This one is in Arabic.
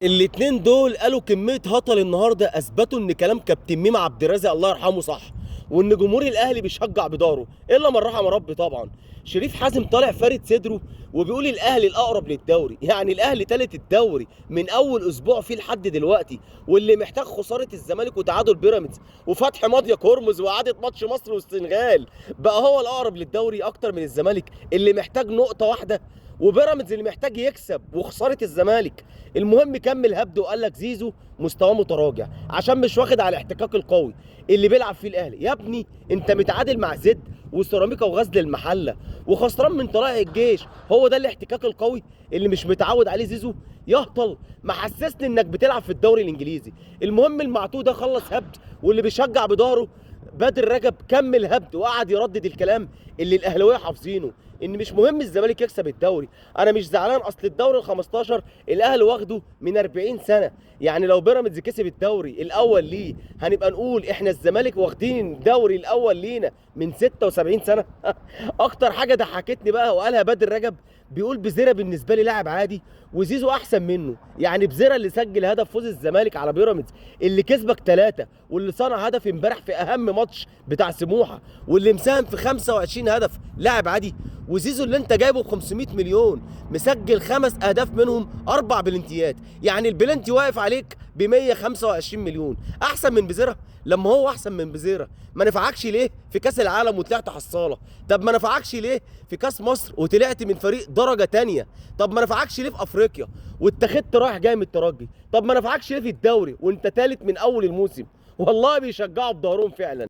الاتنين دول قالوا كمية هطل النهارده اثبتوا ان كلام كابتن ميمي عبد الرازق الله يرحمه صح، وان جمهور الاهلي بيشجع بداره الا من رحم ربي طبعا. شريف حازم طالع فارد صدره وبيقول الاهلي الاقرب للدوري، يعني الاهلي تالت الدوري من اول اسبوع فيه لحد دلوقتي، واللي محتاج خساره الزمالك وتعادل بيراميدز وفتح مضيق هرمز واعاده ماتش مصر والسنغال بقى هو الاقرب للدوري اكتر من الزمالك اللي محتاج نقطه واحده، وبيراميدز اللي محتاج يكسب وخساره الزمالك. المهم كمل هبد وقال لك زيزو مستواه متراجع عشان مش واخد على الاحتكاك القوي اللي بيلعب فيه الاهلي. يا ابني انت متعادل مع زد وسيراميكا وغزل المحله وخسران من طلائع الجيش، هو ده الاحتكاك القوي اللي مش متعود عليه زيزو؟ يهطل محسسني انك بتلعب في الدوري الانجليزي. المهم المعتوه ده خلص هبد، واللي بيشجع بداره بدر رجب كمل هبد وقعد يردد الكلام اللي الاهلاويه حافظينه، ان مش مهم الزمالك يكسب الدوري. انا مش زعلان، اصل الدوري ال 15 الاهلي واخده من 40 سنه، يعني لو بيراميدز كسب الدوري الاول ليه هنبقى نقول احنا الزمالك واخدين الدوري الاول لينا من 76 سنه. اكتر حاجه ضحكتني بقى وقالها بدر رجب، بيقول بزيرة بالنسبه لي لاعب عادي وزيزو احسن منه. يعني بزيرة اللي سجل هدف فوز الزمالك على بيراميدز، اللي كسبك 3، واللي صنع هدف امبارح في اهم ماتش بتاع سموحه، واللي مساهم في 25 هدف، لاعب عادي؟ وزيزو اللي انت جايبه ب 500 مليون مسجل 5 اهداف منهم 4 بلنتيات، يعني البلنتي واقف عليك ب 125 مليون، احسن من بزيرة؟ لما هو احسن من بزيرة ما نفعكش ليه في كاس العالم وطلعت حصاله؟ طب ما نفعكش ليه في كاس مصر وطلعت من فريق درجه تانية؟ طب ما نفعكش ليه في افريقيا واتخذت رايح جاي من الترجي؟ طب ما نفعكش ليه في الدوري وانت تالت من اول الموسم؟ والله بيشجعوا بظهرهم فعلا.